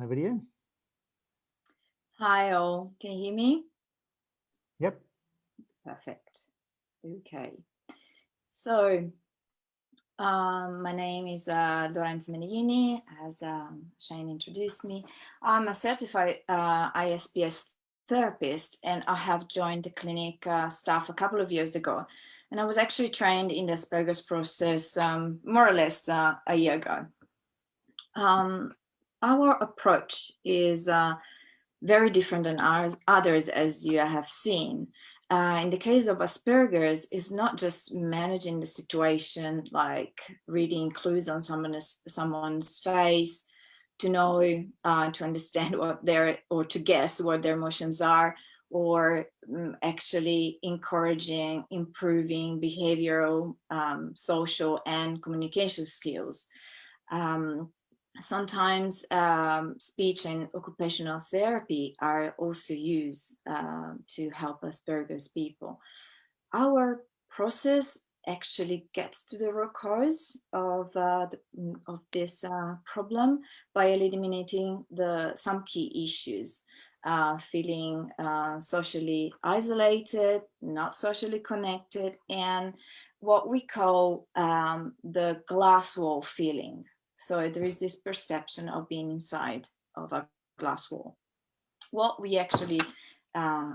Over to you. Hi all, can you hear me? Yep. Perfect. Okay. So, my name is Dorenz Meneghini, as Shane introduced me. I'm a certified ISPS therapist, and I have joined the clinic staff a couple of years ago. And I was actually trained in the Asperger's process more or less a year ago. Our approach is very different than others, as you have seen. In the case of Asperger's, it's not just managing the situation, like reading clues on someone's face to know, to understand or to guess what their emotions are, or actually encouraging, improving behavioral, social, and communication skills. Um, Sometimes speech and occupational therapy are also used to help Asperger's people. Our process actually gets to the root cause of this problem by eliminating some key issues. Feeling socially isolated, not socially connected, and what we call the glass wall feeling. So there is this perception of being inside of a glass wall. What we actually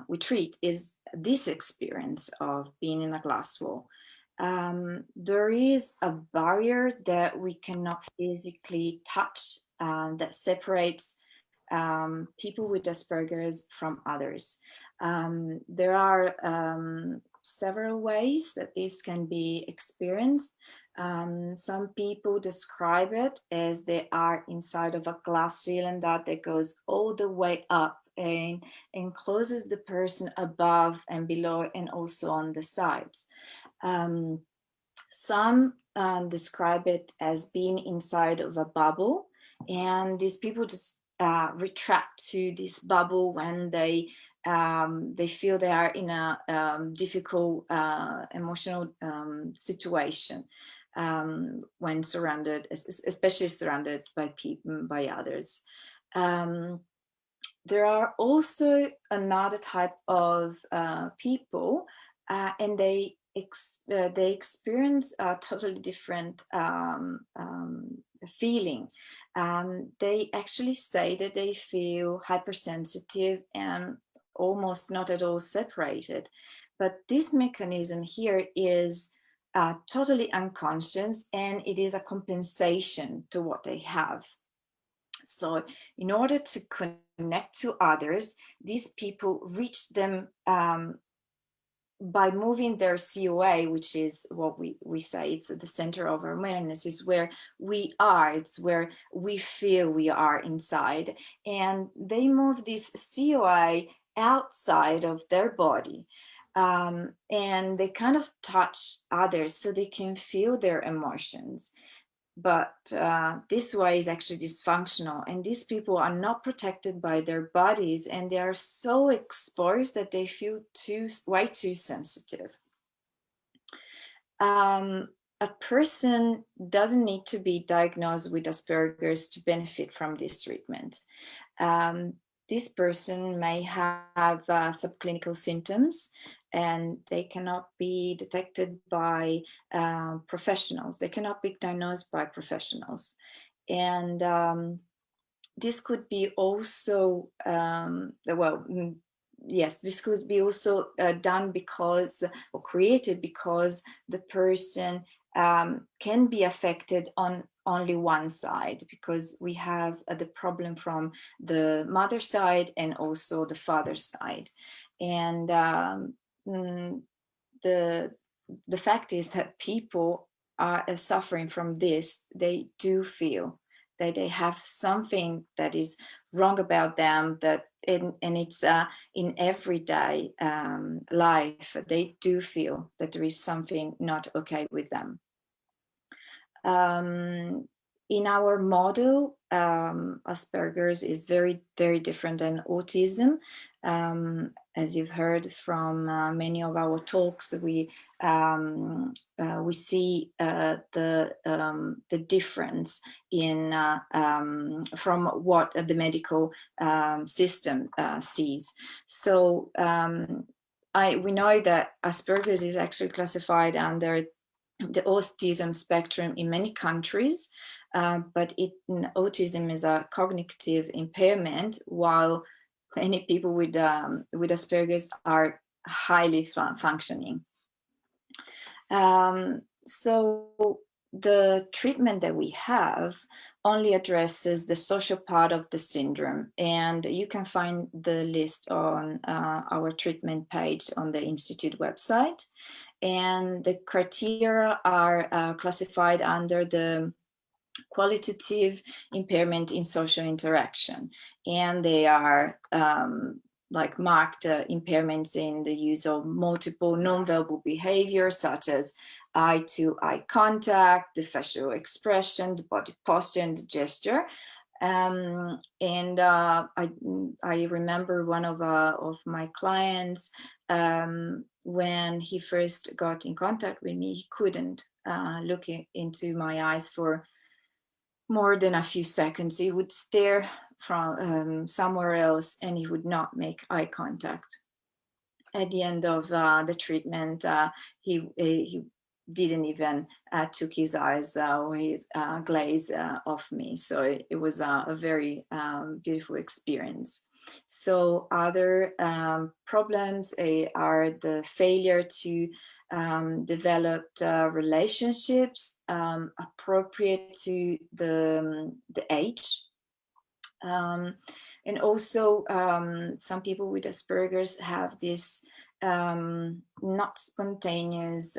we treat is this experience of being in a glass wall. There is a barrier that we cannot physically touch that separates people with Asperger's from others. There are several ways that this can be experienced. Some people describe it as they are inside of a glass cylinder that goes all the way up and encloses the person above and below and also on the sides. Some describe it as being inside of a bubble, and these people just retract to this bubble when they feel they are in a difficult emotional situation, when surrounded, especially surrounded by people, by others. There are also another type of people, and they experience a totally different feeling. They actually say that they feel hypersensitive and almost not at all separated. But this mechanism here is totally unconscious, and it is a compensation to what they have. So in order to connect to others, these people reach them by moving their COA, which is what we say, it's the center of awareness, is where we are, it's where we feel we are inside. And they move this COA outside of their body. And they kind of touch others so they can feel their emotions. But this way is actually dysfunctional, and these people are not protected by their bodies, and they are so exposed that they feel way too sensitive. A person doesn't need to be diagnosed with Asperger's to benefit from this treatment. This person may have subclinical symptoms, and they cannot be detected by professionals. They cannot be diagnosed by professionals. And this could be also, yes, this could be also done because, or created because the person can be affected on only one side, because we have the problem from the mother side and also the father side. And the fact is that people are suffering from this. They do feel that they have something that is wrong about them, that and it's in everyday life, they do feel that there is something not okay with them. In our model, Asperger's is very, very different than autism. As you've heard from many of our talks, we see the difference in from what the medical system sees. So we know that Asperger's is actually classified under the autism spectrum in many countries, but autism is a cognitive impairment, while many people with Asperger's are highly functioning. So the treatment that we have only addresses the social part of the syndrome, and you can find the list on our treatment page on the Institute website. And the criteria are classified under the qualitative impairment in social interaction, and they are like marked impairments in the use of multiple nonverbal behaviors, such as eye-to-eye contact, the facial expression, the body posture, and the gesture. I remember one of my clients, when he first got in contact with me, he couldn't look into my eyes for more than a few seconds. He would stare from somewhere else, and he would not make eye contact. At the end of the treatment, he didn't even took his eyes or his glaze off me. So it was a very beautiful experience. So other problems are the failure to develop relationships appropriate to the age. And also some people with Asperger's have this not spontaneous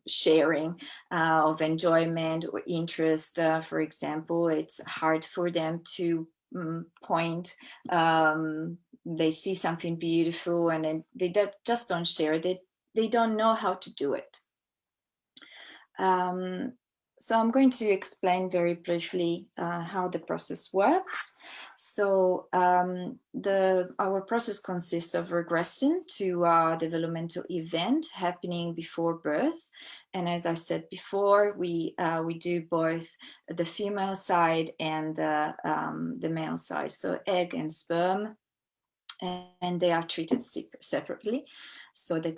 sharing of enjoyment or interest. For example, it's hard for them to point. They see something beautiful and then they just don't share it. They don't know how to do it. So I'm going to explain very briefly how the process works. So our process consists of regressing to a developmental event happening before birth. And as I said before, we do both the female side and the male side, so egg and sperm, and they are treated separately. So the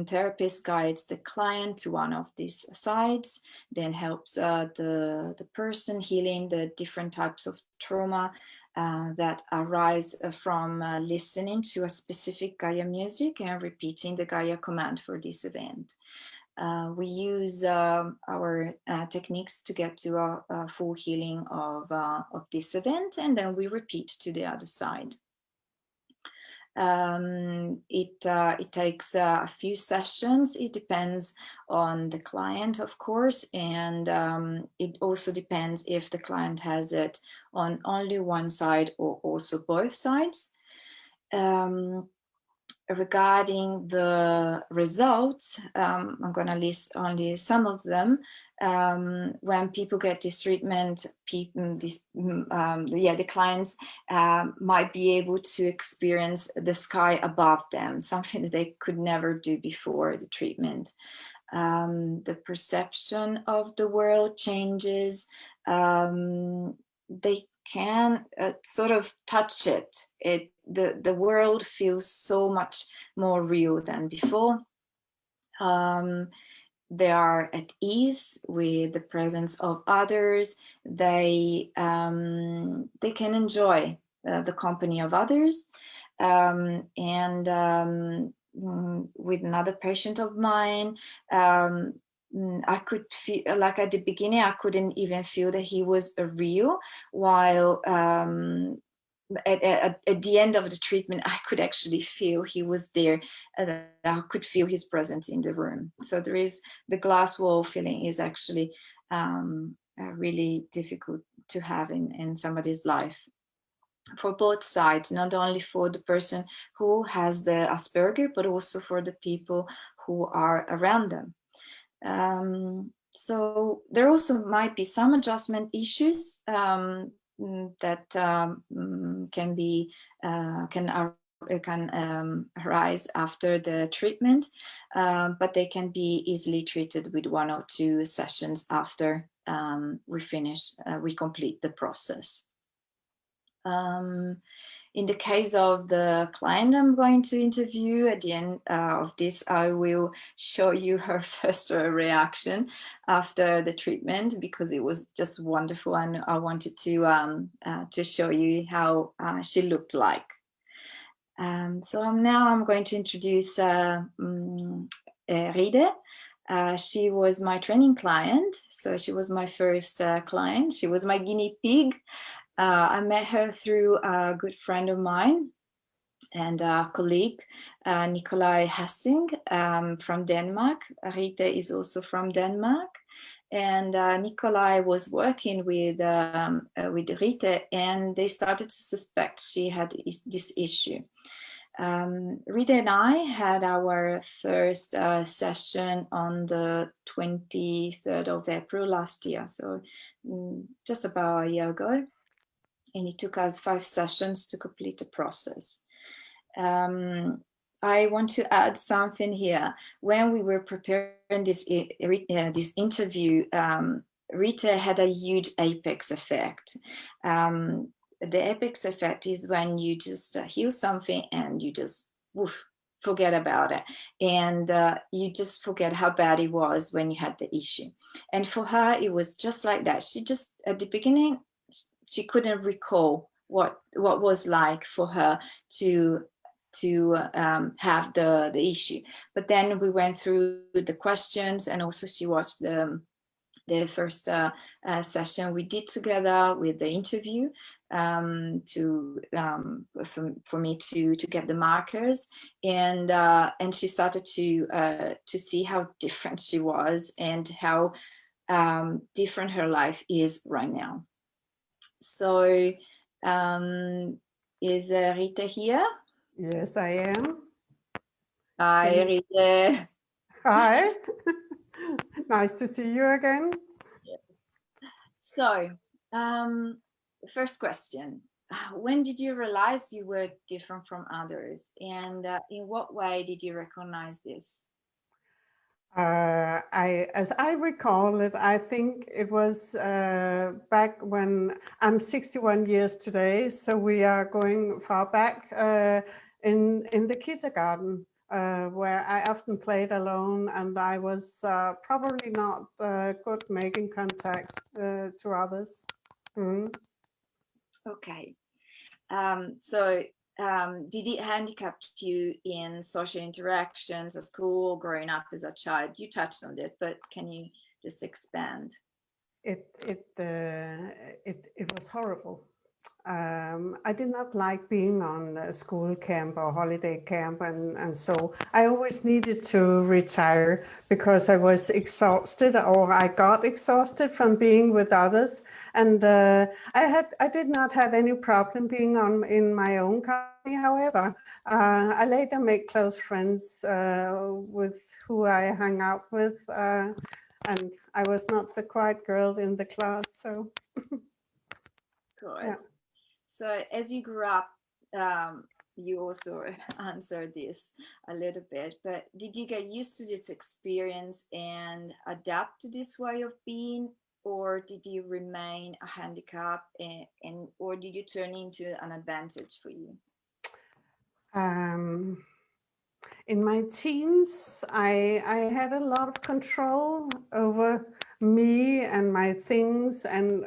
therapist guides the client to one of these sides, then helps the person healing the different types of trauma that arise from listening to a specific Gaia music and repeating the Gaia command for this event. We use our techniques to get to a full healing of this event, and then we repeat to the other side. It takes a few sessions. It depends on the client, of course, and it also depends if the client has it on only one side or also both sides. Regarding the results, I'm going to list only some of them. When people get this treatment, the clients might be able to experience the sky above them, something that they could never do before the treatment. The perception of the world changes. They can sort of touch it. The world feels so much more real than before. They are at ease with the presence of others. They can enjoy the company of others. With another patient of mine, I could feel like at the beginning, I couldn't even feel that he was real, while at the end of the treatment, I could actually feel he was there, and I could feel his presence in the room. So there is the glass wall feeling is actually really difficult to have in somebody's life, for both sides, not only for the person who has the Asperger, but also for the people who are around them. So there also might be some adjustment issues that can arise after the treatment, but they can be easily treated with 1 or 2 sessions after we complete the process. In the case of the client I'm going to interview, at the end of this, I will show you her first reaction after the treatment, because it was just wonderful, and I wanted to show you how she looked like. So now I'm going to introduce Ride. She was my training client, so she was my first client. She was my guinea pig. I met her through a good friend of mine and a colleague, Nikolai Hassing, from Denmark. Rita is also from Denmark. And Nikolai was working with Rita, and they started to suspect she had this issue. Rita and I had our first session on the 23rd of April last year, so just about a year ago. And it took us 5 sessions to complete the process. I want to add something here. When we were preparing this interview, Rita had a huge apex effect. The apex effect is when you just heal something and you just forget about it, and you just forget how bad it was when you had the issue. And for her, it was just like that. She just, at the beginning, she couldn't recall what was like for her to have the issue. But then we went through the questions, and also she watched the first session we did together with the interview, for me to get the markers, and she started to see how different she was and how different her life is right now. So is Rita here? Yes, I am. Hi, Rita. Hi. Nice to see you again. Yes. So, first question. When did you realize you were different from others? And in what way did you recognize this? As I recall it, I think it was back when I'm 61 years today, so we are going far back in the kindergarten, where I often played alone, and I was probably not good making contacts to others. Mm. Okay. So did it handicap you in social interactions at school, growing up as a child? You touched on it, but can you just expand? It was horrible. I did not like being on school camp or holiday camp, and so I always needed to retire because I was exhausted, or I got exhausted from being with others. And I did not have any problem being in my own company. However, I later made close friends with who I hung out with, and I was not the quiet girl in the class. So Good. yeah. So as you grew up, you also answered this a little bit, but did you get used to this experience and adapt to this way of being, or did you remain a handicap, and or did you turn into an advantage for you? In my teens, I had a lot of control over me and my things, and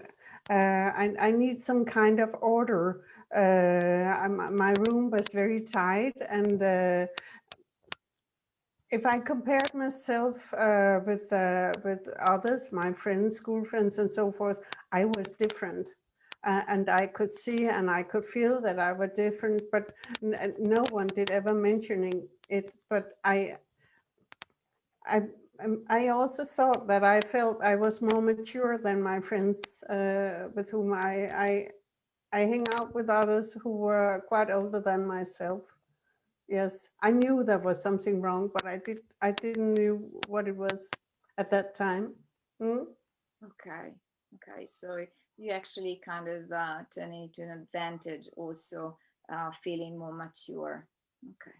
I need some kind of order. My room was very tight, and if I compared myself with others, my friends, school friends, and so forth, I was different. And I could see and I could feel that I was different, but no one did ever mentioning it. But I also thought that I felt I was more mature than my friends with whom I hang out with others who were quite older than myself. Yes, I knew there was something wrong, but I didn't knew what it was at that time. Hmm? Okay, so you actually kind of turn it into an advantage also feeling more mature. Okay.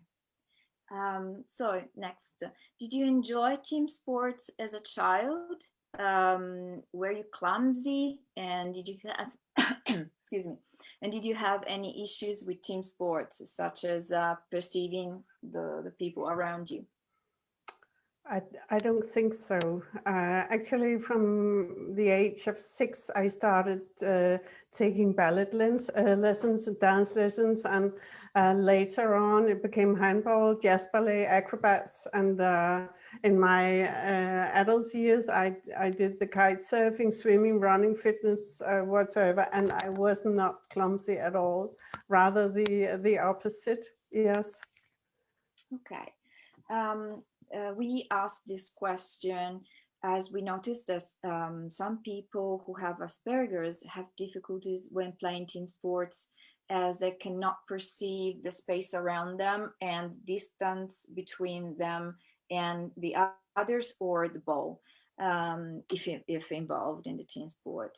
So next, did you enjoy team sports as a child? Were you clumsy, and did you have excuse me, and did you have any issues with team sports, such as perceiving the people around you? I don't think so. Actually, from the age of 6, I started taking ballet lessons and dance lessons, and later on it became handball, jazz ballet, acrobats, and in my adult years, I did the kite surfing, swimming, running, fitness, whatsoever, and I was not clumsy at all. Rather the opposite. Yes. Okay. We asked this question as we noticed that some people who have Asperger's have difficulties when playing team sports, as they cannot perceive the space around them and distance between them and the others or the ball, if involved in the team sport.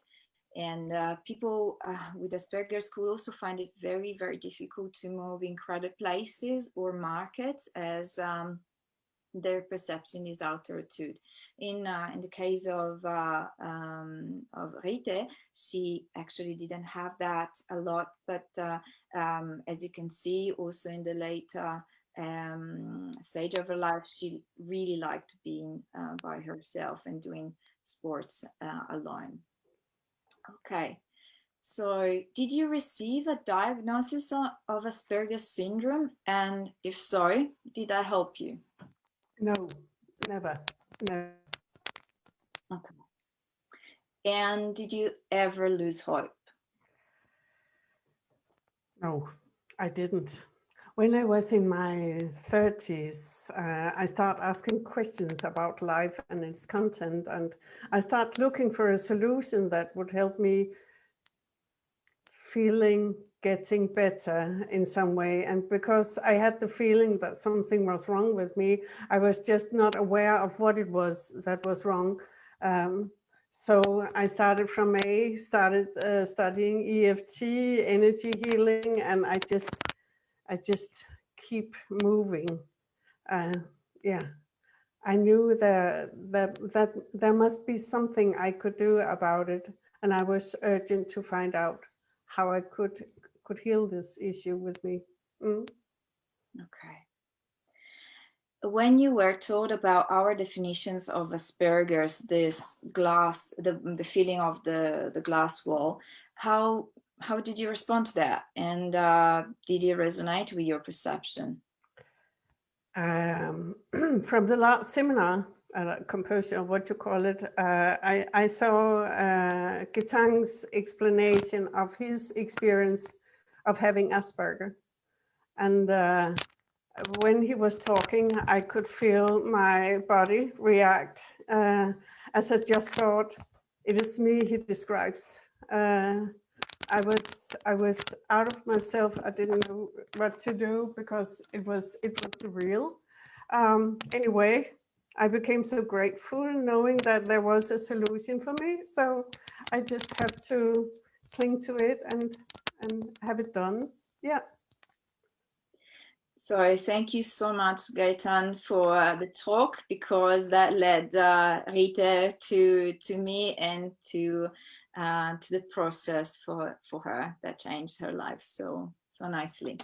And people with Asperger's could also find it very, very difficult to move in crowded places or markets, as their perception is altered. In the case of Rite, she actually didn't have that a lot, but as you can see, also in the later stage of her life, she really liked being by herself and doing sports alone. Okay. So, did you receive a diagnosis of Asperger's syndrome? And if so, did I help you? No, never. No. Okay. And did you ever lose hope? No, I didn't. When I was in my 30s, I started asking questions about life and its content, and I started looking for a solution that would help me getting better in some way. And because I had the feeling that something was wrong with me, I was just not aware of what it was that was wrong. So I started from studying EFT, energy healing, and I just keep moving. Yeah, I knew that there must be something I could do about it, and I was urgent to find out how I could heal this issue with me. Okay. When you were told about our definitions of Asperger's, this glass, the feeling of the glass wall, how did you respond to that? And did it resonate with your perception? From the last seminar, composition, what you call it, I saw Getang's explanation of his experience of having Asperger. And when he was talking, I could feel my body react as I just thought, it is me he describes. I was out of myself. I didn't know what to do because it was surreal. Anyway, I became so grateful knowing that there was a solution for me. So I just have to cling to it and have it done. Yeah. So I thank you so much, Gaetan, for the talk, because that led Rita to me and to the process for her that changed her life so nicely.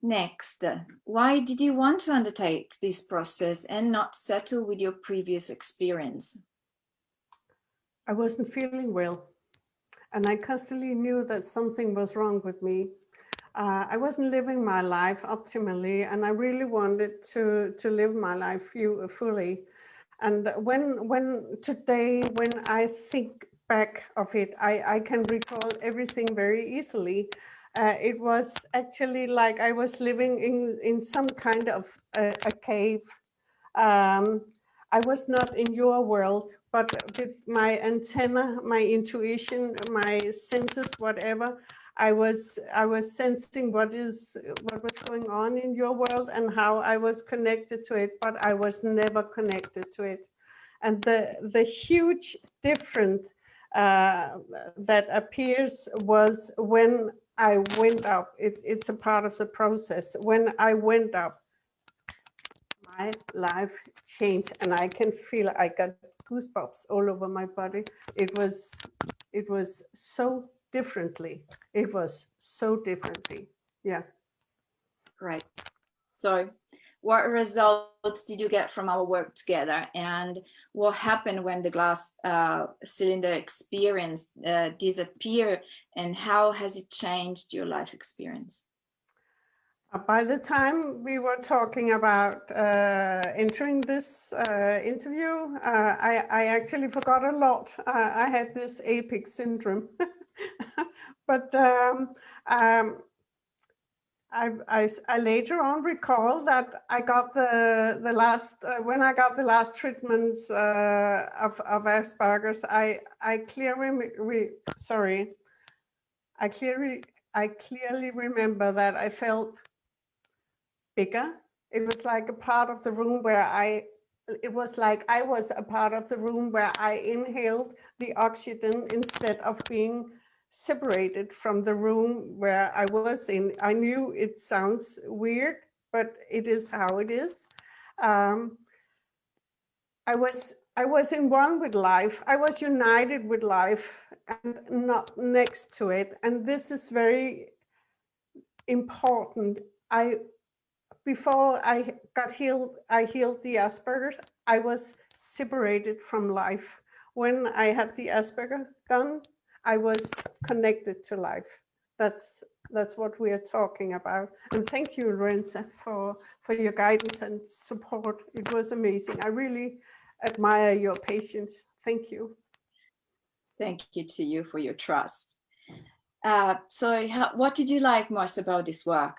Next, why did you want to undertake this process and not settle with your previous experience? I wasn't feeling well, and I constantly knew that something was wrong with me. I wasn't living my life optimally, and I really wanted to live my life fully. And when today, when I think back of it, I can recall everything very easily. It was actually like I was living in some kind of a cave. I was not in your world, but with my antenna, my intuition, my senses, whatever, I was sensing what was going on in your world and how I was connected to it, but I was never connected to it. And the huge difference that appears was when I went up, it's a part of the process. When I went up, my life changed, and I can feel I got goosebumps all over my body. It was so differently. It was so differently. Yeah. Great. So what results did you get from our work together, and what happened when the glass cylinder experience disappeared, and how has it changed your life experience? By the time we were talking about entering this interview, I actually forgot a lot. I had this APIC syndrome, but I later on recall that I got the last when I got the last treatments of Asperger's. I clearly remember that I felt bigger. It was like a part of the room where it was like I was a part of the room where I inhaled the oxygen instead of being separated from the room where I was in. I knew it sounds weird, but it is how it is. I was in one with life. I was united with life and not next to it. And this is very important. Before I got healed, I healed the Asperger's. I was separated from life. When I had the Asperger gone, I was connected to life. That's what we are talking about. And thank you, Lorenza, for your guidance and support. It was amazing. I really admire your patience. Thank you. Thank you to you for your trust. So what did you like most about this work?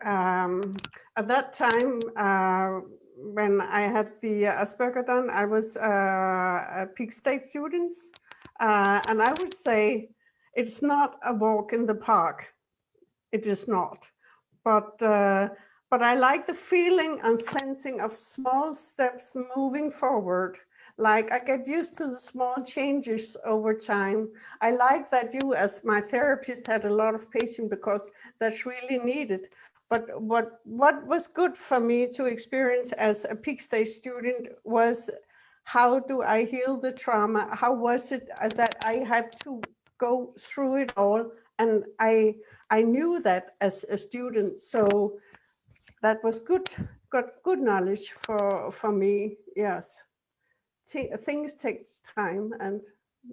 At that time, when I had the Asperger done, I was a peak state student. And I would say it's not a walk in the park. It is not. But I like the feeling and sensing of small steps moving forward. Like I get used to the small changes over time. I like that you, as my therapist, had a lot of patience because that's really needed. But what was good for me to experience as a peak stage student was, how do I heal the trauma? How was it that I had to go through it all? And I knew that as a student, so that was got good knowledge for me. Yes, things takes time, and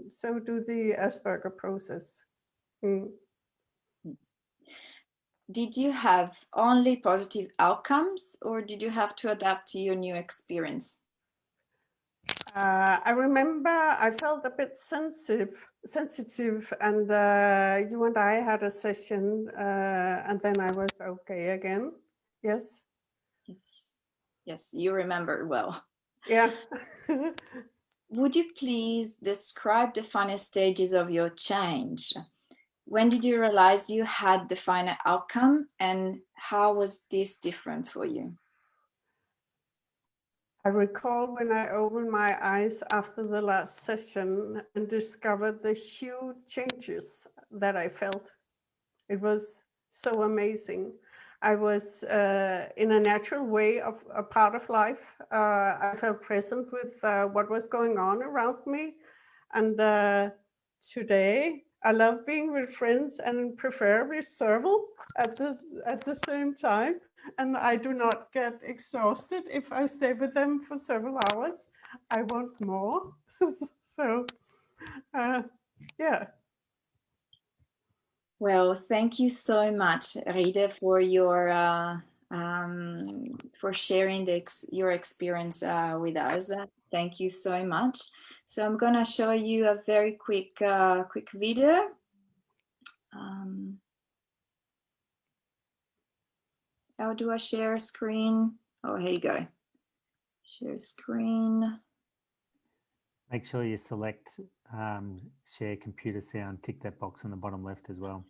so do the Asperger process. Did you have only positive outcomes, or did you have to adapt to your new experience? I remember I felt a bit sensitive, and you and I had a session, and then I was okay again. Yes. Yes, you remember well. Yeah. Would you please describe the final stages of your change? When did you realize you had the final outcome, and how was this different for you? I recall when I opened my eyes after the last session and discovered the huge changes that I felt. It was so amazing. I was in a natural way of a part of life. I felt present with what was going on around me. And today I love being with friends and preferably several at the same time. And I do not get exhausted if I stay with them for several hours. I want more. So, yeah. Well, thank you so much, Rita, for your for sharing your experience with us. Thank you so much. So I'm gonna show you a very quick video. How do I share a screen? Oh, here you go. Share screen. Make sure you select share computer sound, tick that box on the bottom left as well.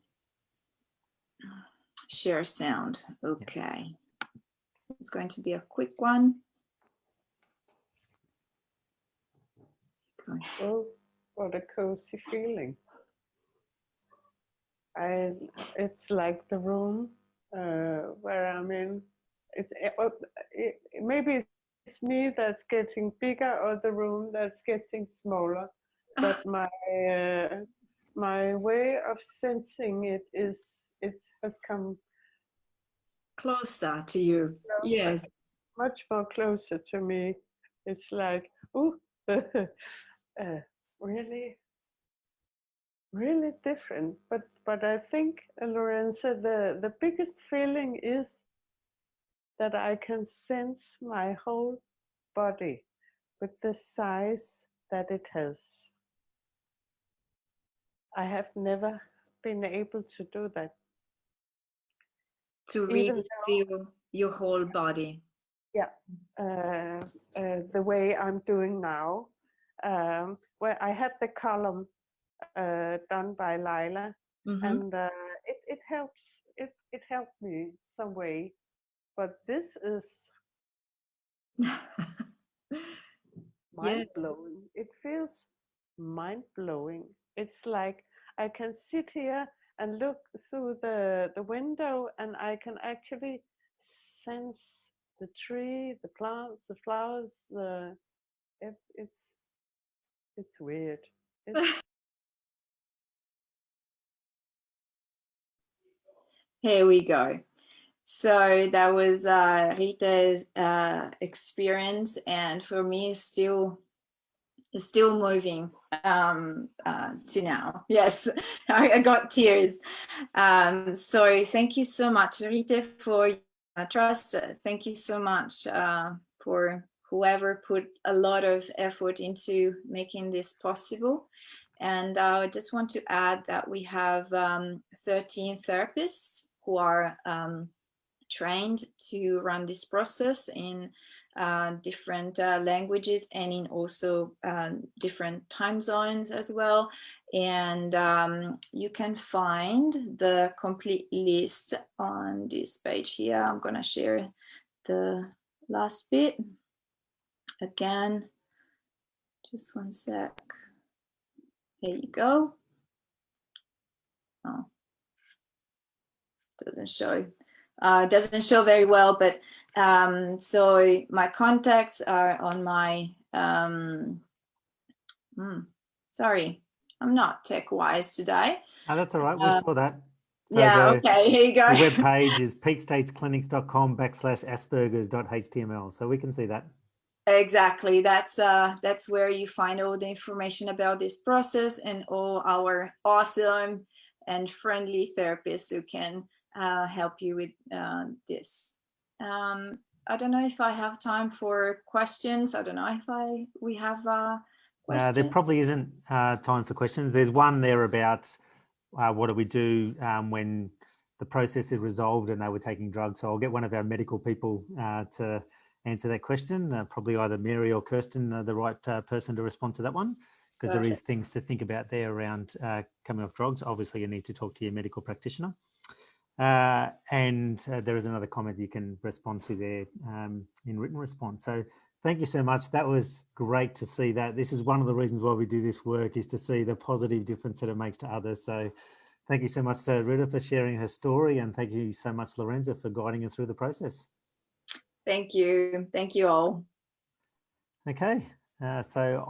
Share sound. Okay. Yep. It's going to be a quick one. Oh, what a cozy feeling. It's like the room where I'm in. Maybe it's me that's getting bigger or the room that's getting smaller, but my way of sensing it has come Closer to you. Yes. much more closer to me. It's like, ooh, really, really different. But I think, Lorenza, the biggest feeling is that I can sense my whole body with the size that it has. I have never been able to do that. To really feel your whole body. Yeah, the way I'm doing now, where I had the column done by Lila, and it helps. It helped me some way, but this is mind blowing. It feels mind blowing. It's like I can sit here and look through the window, and I can actually sense the tree, the plants, the flowers. It's weird. Here we go. So that was Rita's experience, and for me, it's still moving to now. Yes, I got tears. So thank you so much, Rita, for your trust. Thank you so much for whoever put a lot of effort into making this possible. And I just want to add that we have 13 therapists who are trained to run this process in different languages and in also different time zones as well. And you can find the complete list on this page here. I'm going to share the last bit again. Just one sec. There you go. Oh, doesn't show very well, but so my contacts are on my sorry, I'm not tech wise today. Oh, that's all right. We saw that. So yeah, okay, here you go. The web page is peakstatesclinics.com/aspergers.html. So we can see that. Exactly. That's where you find all the information about this process and all our awesome and friendly therapists who can help you with this. I don't know if I have time for questions. I don't know if we have questions. There probably isn't time for questions. There's one there about what do we do when the process is resolved and they were taking drugs. So I'll get one of our medical people to answer that question. Probably either Mary or Kirsten, the right person to respond to that one, because there is things to think about there around coming off drugs. Obviously, you need to talk to your medical practitioner. And there is another comment you can respond to there in written response. So thank you so much. That was great to see that. This is one of the reasons why we do this work, is to see the positive difference that it makes to others. So thank you so much to Rita for sharing her story, and thank you so much, Lorenza, for guiding her through the process. Thank you. Thank you all. Okay, so